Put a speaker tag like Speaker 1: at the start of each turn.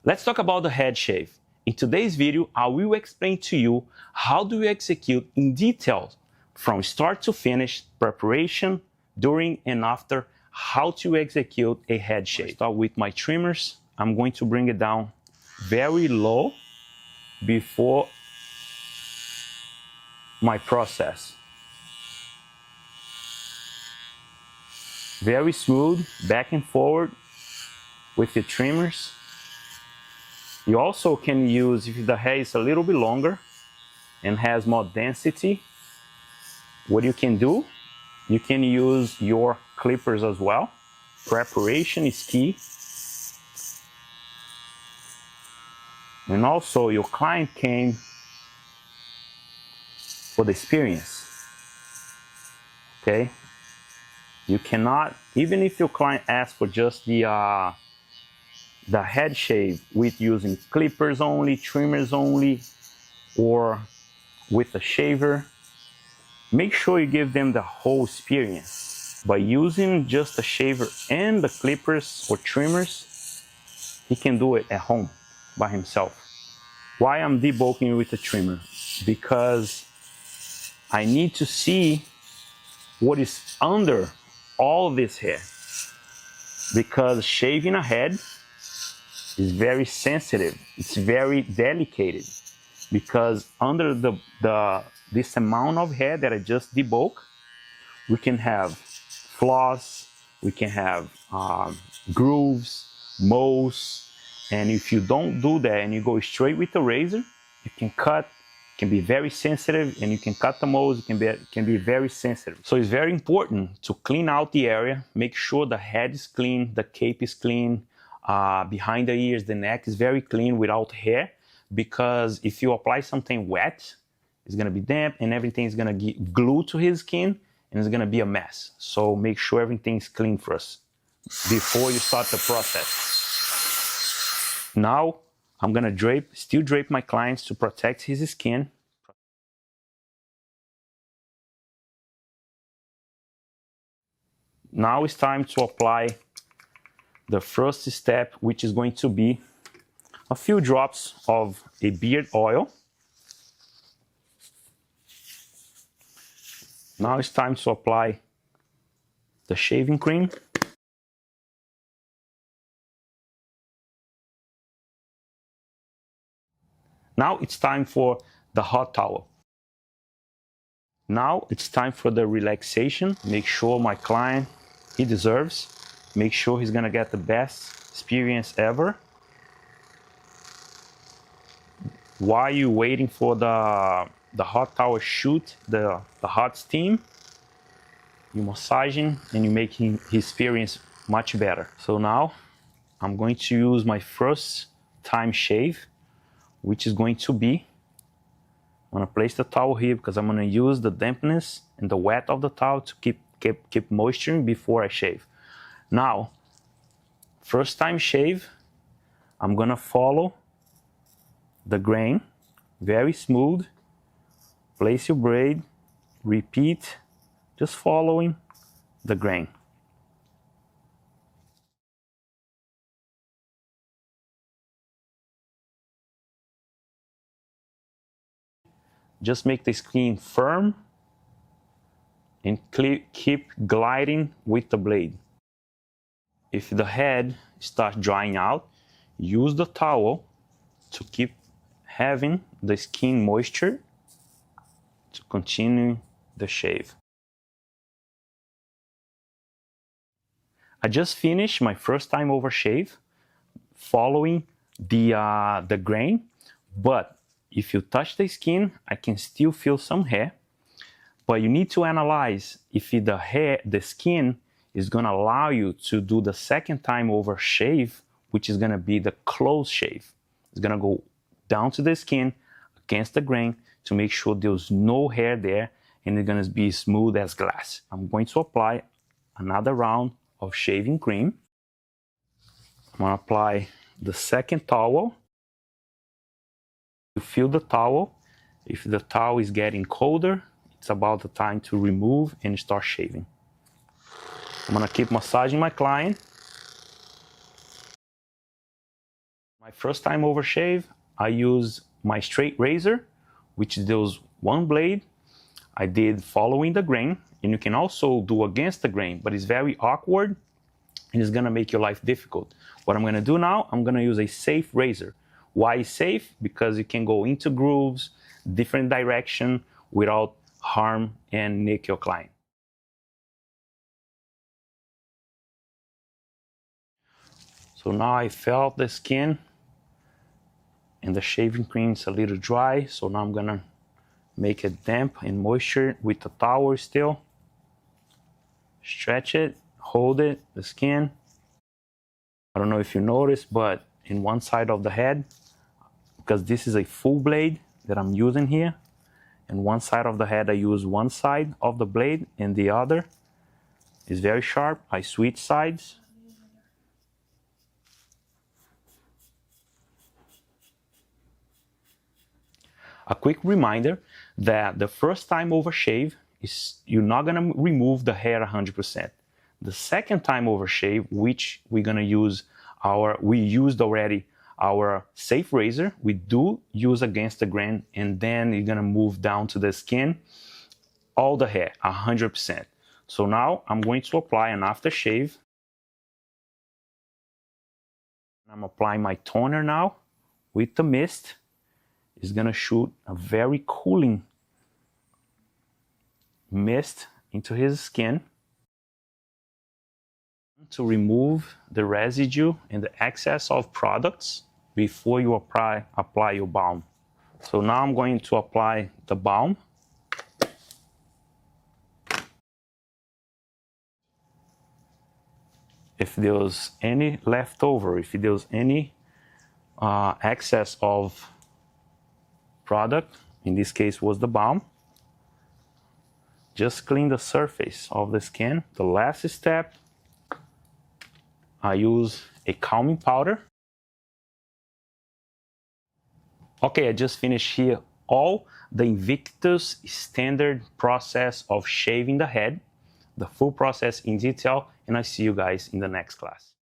Speaker 1: Let's talk about the head shave. In today's video, I will explain to you how do you execute in detail from start to finish, preparation, during and after, how to execute a head shave. Start with my trimmers. I'm going to bring it down very low before my process. Very smooth, back and forward with the trimmers. You also can use, if the hair is a little bit longer and has more density, what you can do, you can use your clippers as well. Preparation is key. And also your client came for the experience, okay? You cannot, even if your client asks for just the head shave with using clippers only, trimmers only, or with a shaver, make sure you give them the whole experience. By using just a shaver and the clippers or trimmers, he can do it at home by himself. Why I'm debulking with a trimmer? Because I need to see what is under all this hair. Because shaving a head is very sensitive. It's very delicate. Because under this amount of hair that I just debulk, we can have flaws, we can have grooves, moles, and if you don't do that and you go straight with the razor, you can cut. Can be very sensitive, and you can cut the moles. It can be very sensitive. So it's very important to clean out the area, make sure the head is clean, the cape is clean, behind the ears, the neck is very clean without hair, because if you apply something wet, it's gonna be damp and everything is gonna get glued to his skin and it's gonna be a mess. So make sure everything is clean first before you start the process. Now, I'm gonna still drape my clients to protect his skin. Now it's time to apply the first step, which is going to be a few drops of a beard oil. Now it's time to apply the shaving cream. Now it's time for the hot towel. Now it's time for the relaxation. Make sure my client, he deserves. Make sure he's gonna get the best experience ever. While you're waiting for the hot towel shoot the hot steam, you're massaging and you're making his experience much better. So now I'm going to use my first time shave, which is going to be, I'm gonna place the towel here because I'm gonna use the dampness and the wet of the towel to keep moisture before I shave. Now, first time shave, I'm gonna follow the grain, very smooth. Place your braid, repeat, just following the grain. Just make the skin firm and keep gliding with the blade. If the head starts drying out, use the towel to keep having the skin moisture to continue the shave. I just finished my first time over shave following the grain, but if you touch the skin, I can still feel some hair, but you need to analyze if the skin is gonna allow you to do the second time over shave, which is gonna be the close shave. It's gonna go down to the skin against the grain to make sure there's no hair there and it's gonna be smooth as glass. I'm going to apply another round of shaving cream. I'm gonna apply the second towel. You feel the towel. If the towel is getting colder, it's about the time to remove and start shaving. I'm gonna keep massaging my client. My first time over shave, I use my straight razor, which does one blade. I did following the grain, and you can also do against the grain, but it's very awkward and it's gonna make your life difficult. What I'm gonna do now, I'm gonna use a safe razor. Why safe? Because you can go into grooves, different direction without harm and nick your client. So now I felt the skin and the shaving cream is a little dry, so now I'm gonna make it damp and moisture with the towel still. Stretch it, hold it, the skin. I don't know if you noticed, but in one side of the head, because this is a full blade that I'm using here, and one side of the head I use one side of the blade and the other is very sharp. I switch sides. A quick reminder that the first time over shave is you're not gonna remove the hair 100%. The second time over shave, which we're gonna use we used already our safe razor, we do use against the grain, and then you're gonna move down to the skin, all the hair, 100%. So now I'm going to apply an aftershave. I'm applying my toner now with the mist. It's gonna shoot a very cooling mist into his skin to remove the residue and the excess of products before you apply your balm. So now I'm going to apply the balm. If there's any leftover, if there's any excess of product, in this case was the balm, just clean the surface of the skin. The last step, I use a calming powder. Okay, I just finished here all the Invictus standard process of shaving the head, the full process in detail, and I see you guys in the next class.